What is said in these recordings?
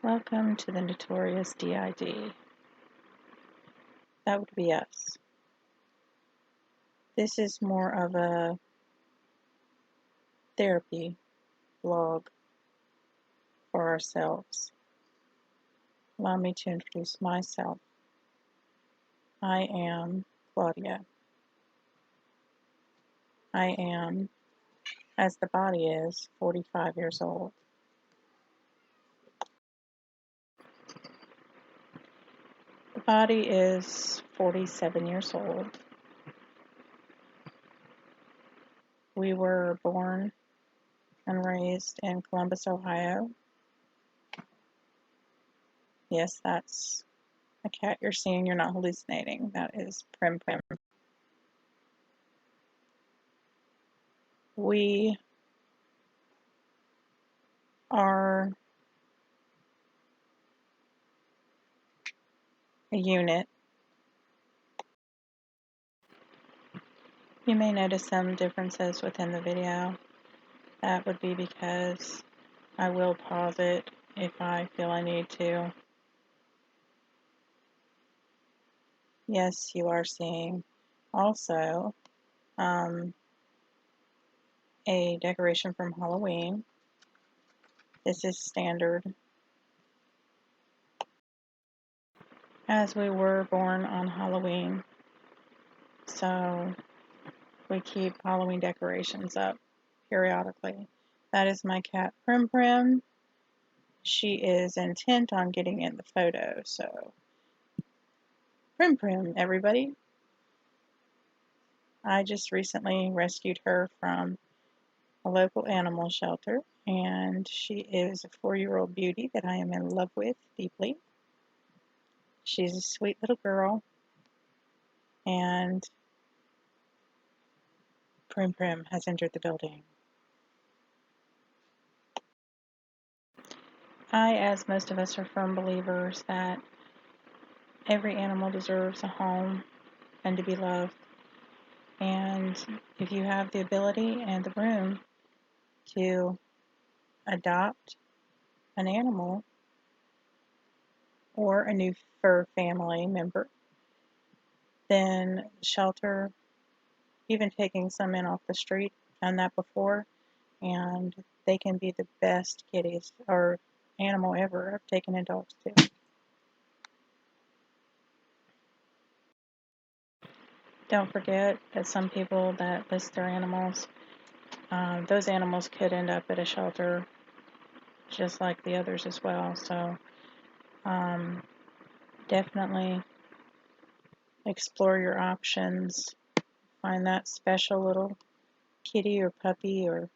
Welcome to the Notorious D.I.D. That would be us. This is more of a therapy blog for ourselves. Allow me to introduce myself. I am Claudia. I am, as the body is, 45 years old. The body is 47 years old. We were born and raised in Columbus, Ohio. Yes, that's a cat you're seeing. You're not hallucinating. That is Prim Prim. We are a unit. You may notice some differences within the video. That would be because I will pause it if I feel I need to. Yes, you are seeing also a decoration from Halloween. This is standard, as we were born on Halloween, so we keep Halloween decorations up periodically. That is my cat Prim Prim. She is intent on getting in the photo, so Prim Prim, everybody. I just recently rescued her from a local animal shelter, and she is a 4-year-old beauty that I am in love with deeply. She's a sweet little girl, and Prim Prim has entered the building. I, as most of us, are firm believers that every animal deserves a home and to be loved. And if you have the ability and the room to adopt an animal or a new fur family member, then shelter, even taking some in off the street, done that before, and they can be the best kitties or animal ever. I've taken in dogs too. Don't forget that some people that list their animals, those animals could end up at a shelter just like the others as well. So definitely explore your options. Find that special little kitty or puppy or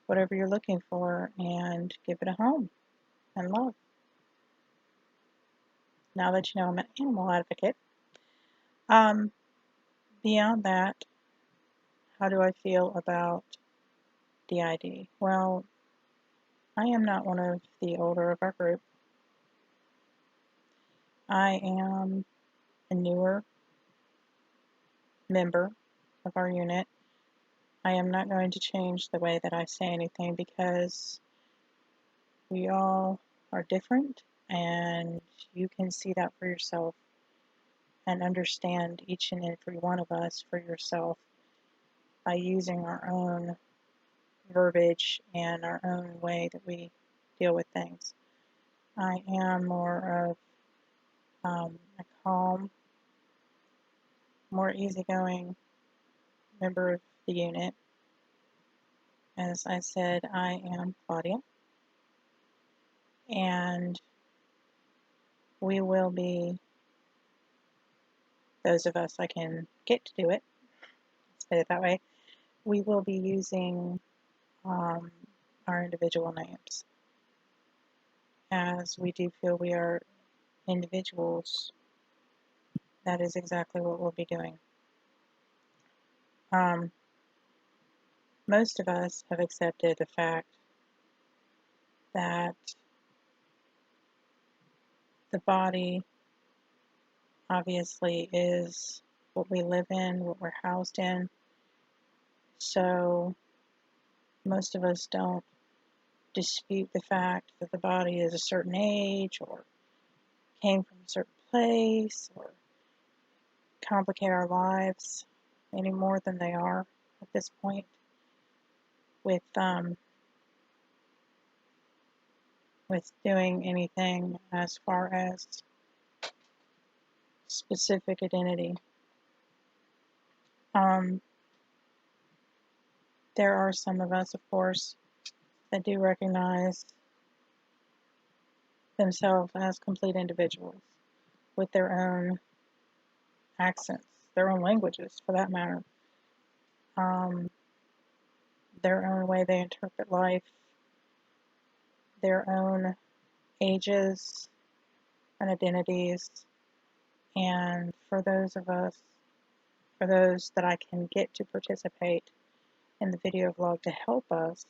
whatever you're looking for and give it a home and love. Now that you know I'm an animal advocate. Beyond that, how do I feel about DID? Well, I am not one of the older of our group. I am a newer member of our unit. I am not going to change the way that I say anything because we all are different, and you can see that for yourself and understand each and every one of us for yourself by using our own verbiage and our own way that we deal with things. I am more of a calm, more easygoing member of the unit. As I said, I am Claudia, and we will be, those of us I can get to do it, let's put it that way, we will be using our individual names, as we do feel we are individuals. That is exactly what we'll be doing. Most of us have accepted the fact that the body obviously is what we live in, what we're housed in. So most of us don't dispute the fact that the body is a certain age or came from a certain place or complicate our lives any more than they are at this point with doing anything as far as specific identity. There are some of us, of course, that do recognize themselves as complete individuals with their own accents, their own languages for that matter, their own way they interpret life, their own ages and identities. And for those that I can get to participate in the video vlog to help us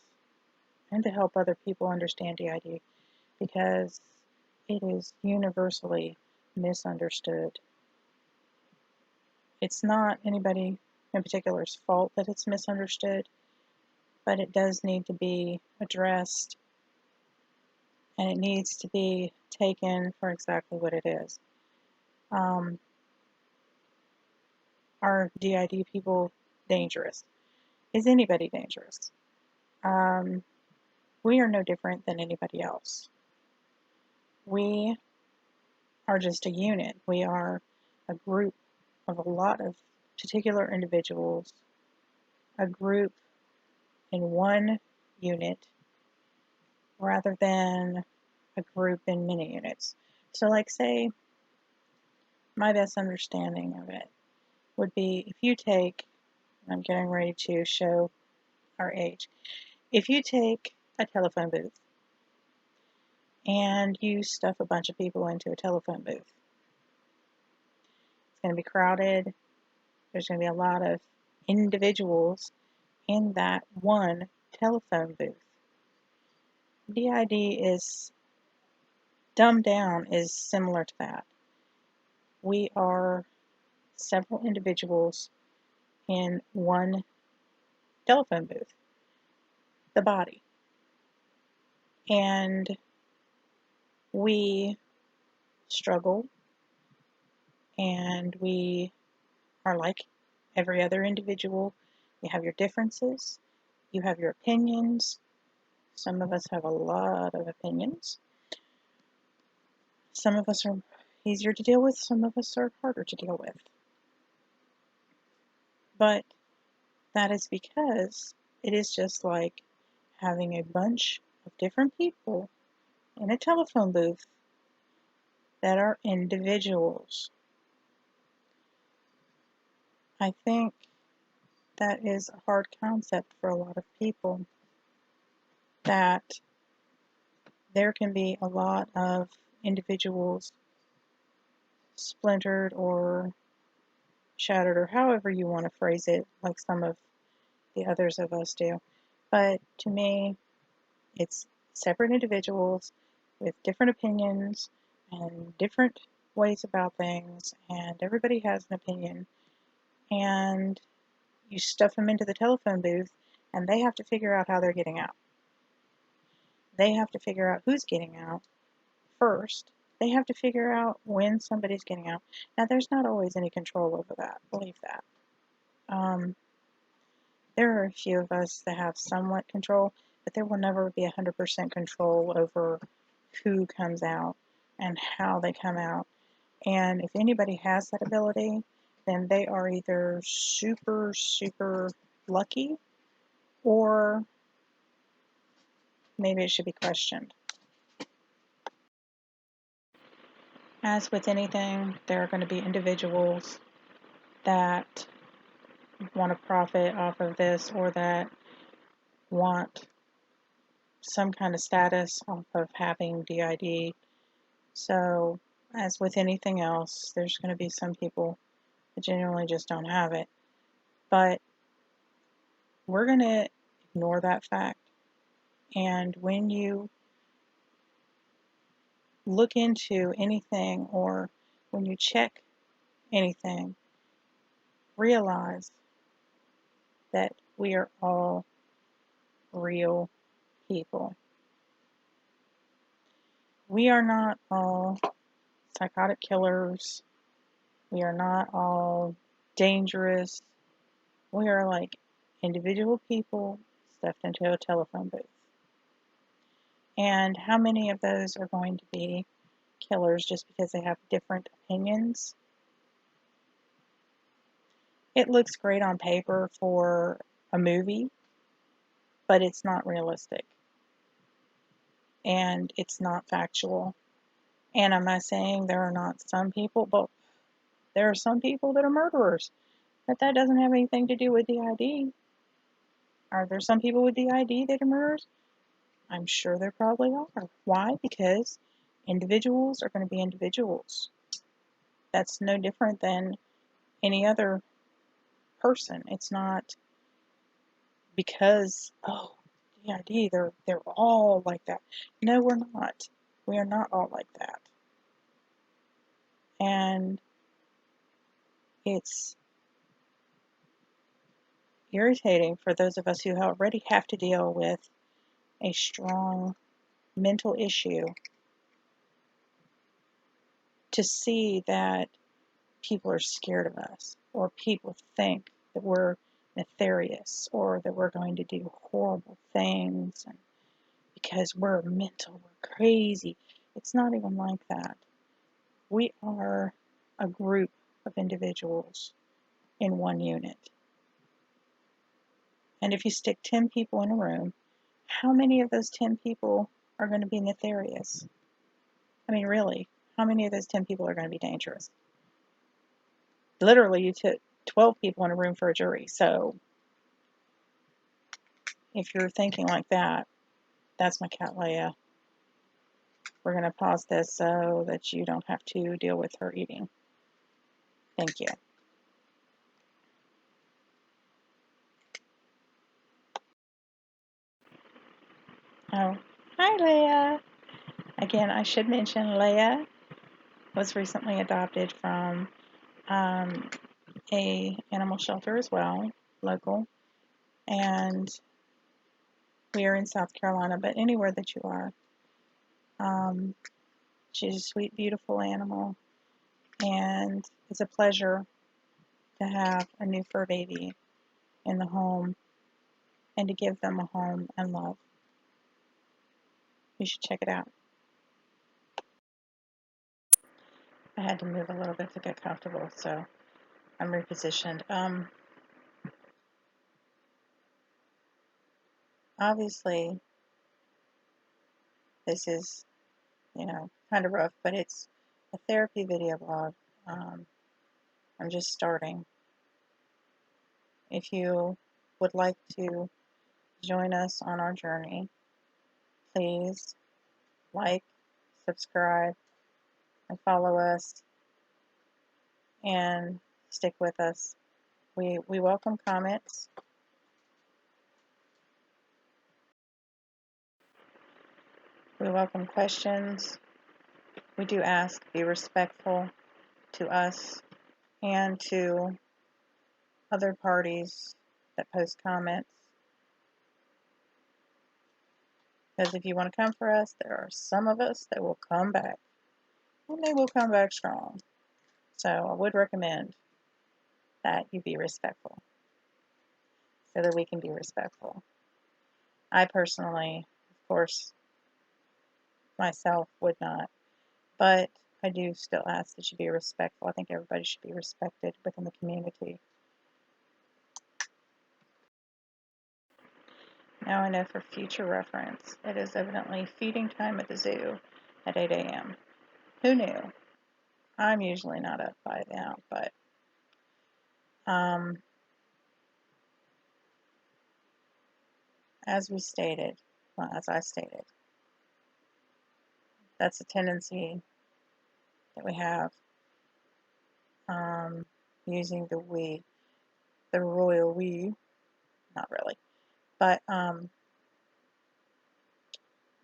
and to help other people understand DID, because it is universally misunderstood. It's not anybody in particular's fault that it's misunderstood, but it does need to be addressed, and it needs to be taken for exactly what it is. Are DID people dangerous? Is anybody dangerous? We are no different than anybody else. We are just a unit. We are a group of a lot of particular individuals, a group in one unit rather than a group in many units. So like say, my best understanding of it would be if you take, I'm getting ready to show our age, if you take a telephone booth and you stuff a bunch of people into a telephone booth, it's going to be crowded. There's going to be a lot of individuals in that one telephone booth. DID is dumbed down is similar to that. We are several individuals in one telephone booth, the body. And we struggle, and we are like every other individual. You have your differences, you have your opinions. Some of us have a lot of opinions. Some of us are easier to deal with, some of us are harder to deal with. But that is because it is just like having a bunch of different people in a telephone booth that are individuals. I think that is a hard concept for a lot of people, that there can be a lot of individuals splintered or shattered, or however you want to phrase it, like some of the others of us do. But to me, it's separate individuals with different opinions and different ways about things, and everybody has an opinion, and you stuff them into the telephone booth, and they have to figure out how they're getting out. They have to figure out who's getting out first. They have to figure out when somebody's getting out. Now, there's not always any control over that, believe that. There are a few of us that have somewhat control, but there will never be 100% control over who comes out and how they come out. And if anybody has that ability, then they are either super, super lucky, or maybe it should be questioned. As with anything, there are going to be individuals that want to profit off of this, or that want some kind of status off of having DID. So, as with anything else, there's going to be some people that genuinely just don't have it. But we're going to ignore that fact. And when you look into anything, or when you check anything, realize that we are all real people. We are not all psychotic killers. We are not all dangerous. We are like individual people stuffed into a telephone booth. And how many of those are going to be killers just because they have different opinions? It looks great on paper for a movie, but it's not realistic. And it's not factual. And I'm not saying there are not some people, but there are some people that are murderers. But that doesn't have anything to do with D.I.D. Are there some people with D.I.D. that are murderers? I'm sure there probably are. Why? Because individuals are going to be individuals. That's no different than any other person. It's not because, oh, D.I.D., they're all like that. No, we're not. We are not all like that. And it's irritating for those of us who already have to deal with a strong mental issue to see that people are scared of us, or people think that we're nefarious, or that we're going to do horrible things and because we're mental, we're crazy. It's not even like that. We are a group of individuals in one unit. And if you stick 10 people in a room, how many of those 10 people are going to be nefarious? I mean, really, how many of those 10 people are going to be dangerous? Literally, you took 12 people in a room for a jury. So if you're thinking like that, that's my cat Leia. We're going to pause this so that you don't have to deal with her eating. Thank you. Oh, hi Leia. Again, I should mention Leia was recently adopted from a animal shelter as well, local, and we are in South Carolina, but anywhere that you are. She's a sweet, beautiful animal, and it's a pleasure to have a new fur baby in the home and to give them a home and love. You should check it out. I had to move a little bit to get comfortable, so I'm repositioned. Obviously, this is, kind of rough, but it's a therapy video blog. I'm just starting. If you would like to join us on our journey, please like, subscribe, and follow us, and stick with us. We welcome comments. We welcome questions. We do ask, be respectful to us and to other parties that post comments. Because if you want to come for us, there are some of us that will come back. And they will come back strong. So I would recommend that you be respectful so that we can be respectful. I personally, of course, myself would not, but I do still ask that you be respectful. I think everybody should be respected within the community. Now I know for future reference, it is evidently feeding time at the zoo at 8 a.m. Who knew? I'm usually not up by now, but as I stated, that's a tendency that we have, using the we, the royal we, not really, but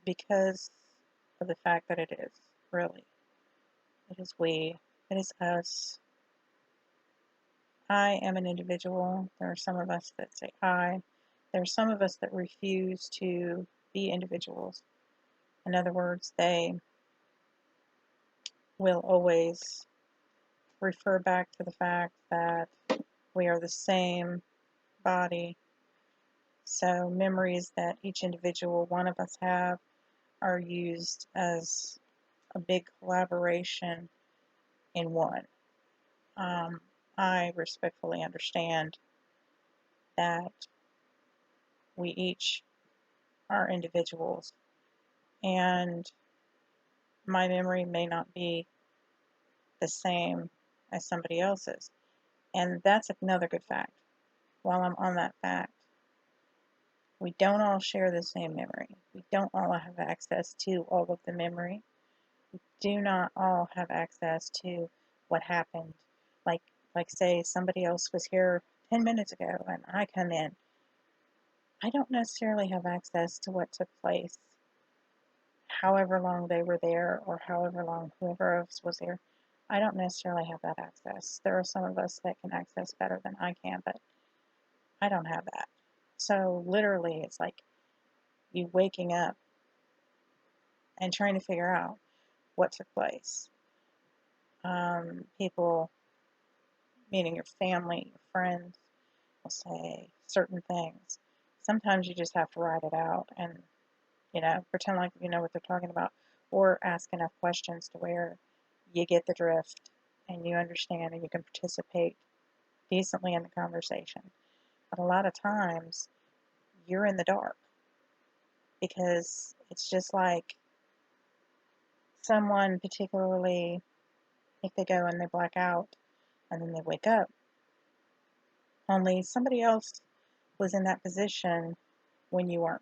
because of the fact that it is, really, it is we, it is us. I am an individual. There are some of us that say I. There are some of us that refuse to be individuals. In other words, they will always refer back to the fact that we are the same body. So memories that each individual one of us have are used as a big collaboration in one. I respectfully understand that we each are individuals, and my memory may not be the same as somebody else's. And that's another good fact. While I'm on that fact, we don't all share the same memory. We don't all have access to all of the memory. We do not all have access to what happened. Like, like say somebody else was here 10 minutes ago and I come in. I don't necessarily have access to what took place, however long they were there or however long whoever else was there. I don't necessarily have that access. There are some of us that can access better than I can, but I don't have that. So literally, it's like you waking up and trying to figure out what took place. People, meaning your family, your friends, will say certain things. Sometimes you just have to write it out and, pretend like you know what they're talking about, or ask enough questions to where you get the drift and you understand and you can participate decently in the conversation. But a lot of times you're in the dark because it's just like someone, particularly if they go and they black out and then they wake up, only somebody else was in that position when you weren't.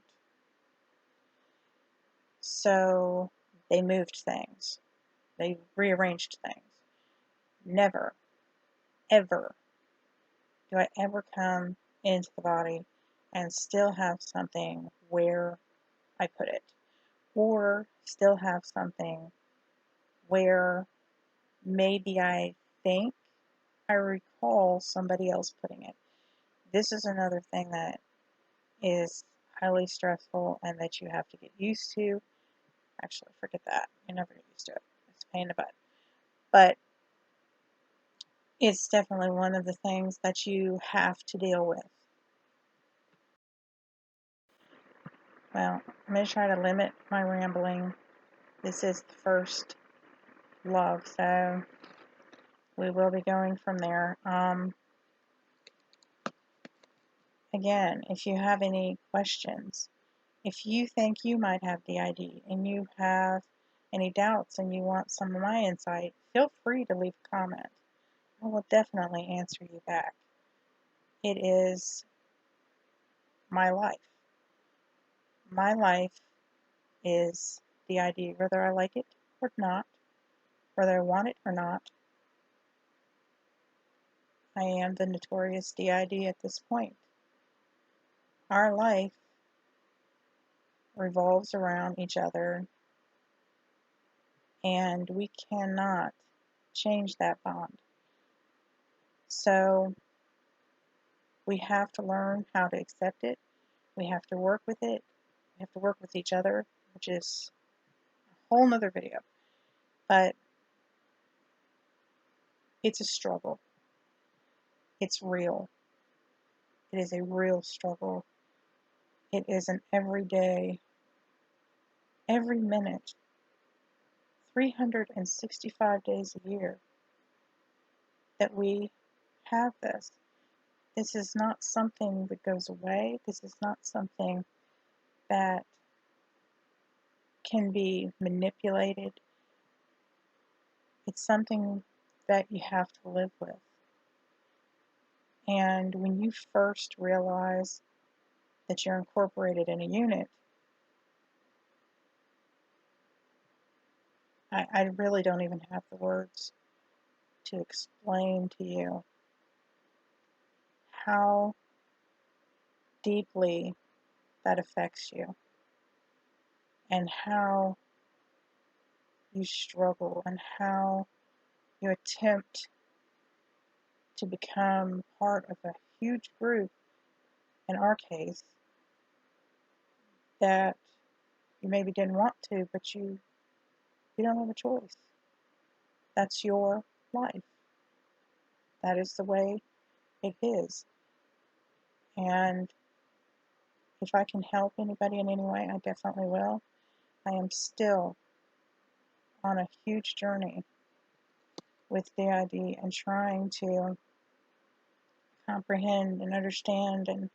So they moved things, they rearranged things. Never, ever do I ever come into the body and still have something where I put it, or still have something where maybe I think I recall somebody else putting it. This is another thing that is highly stressful and that you have to get used to. Actually, forget that. You never get used to it. It's a pain in the butt. But it's definitely one of the things that you have to deal with. Well, I'm going to try to limit my rambling. This is the first love, so we will be going from there. Again, if you have any questions, if you think you might have DID and you have any doubts and you want some of my insight, feel free to leave a comment. I will definitely answer you back. It is my life. My life is DID, whether I like it or not, whether I want it or not. I am the Notorious D.I.D. at this point. Our life revolves around each other, and we cannot change that bond. So we have to learn how to accept it. We have to work with it. We have to work with each other, which is a whole nother video. But it's a struggle. It's real. It is a real struggle. It is an everyday, every minute, 365 days a year that we have this. This is not something that goes away. This is not something that can be manipulated. It's something that you have to live with. And when you first realize that you're incorporated in a unit, I really don't even have the words to explain to you how deeply that affects you and how you struggle and how you attempt to become part of a huge group, in our case, that you maybe didn't want to, but you don't have a choice. That's your life. That is the way it is. And if I can help anybody in any way, I definitely will. I am still on a huge journey with DID and trying to comprehend and understand, and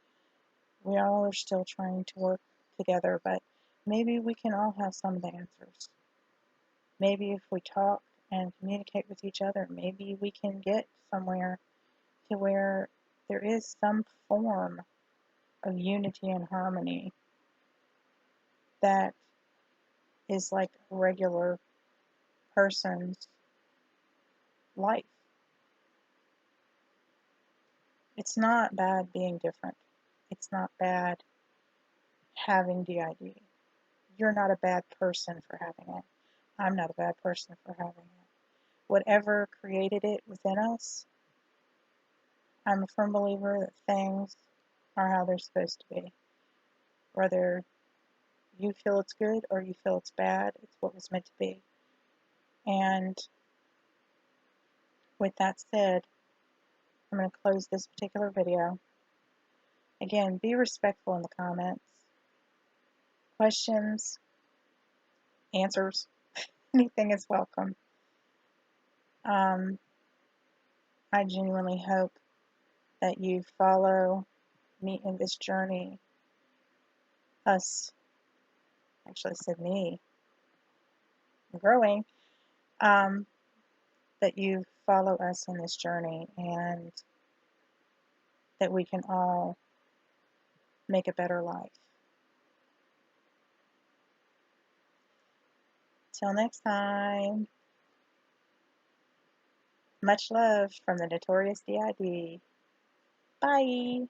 we all are still trying to work together, but maybe we can all have some of the answers. Maybe if we talk and communicate with each other, maybe we can get somewhere to where there is some form of unity and harmony that is like a regular person's life. It's not bad being different. It's not bad having DID. You're not a bad person for having it. I'm not a bad person for having it. Whatever created it within us, I'm a firm believer that things are how they're supposed to be. Whether you feel it's good or you feel it's bad, it's what was meant to be. And with that said, I'm going to close this particular video. Again, be respectful in the comments. Questions, answers, anything is welcome. I genuinely hope that you follow me in this journey. Actually said me, I'm growing. That you follow us in this journey and that we can all make a better life. Till next time, much love from the Notorious D.I.D. Bye.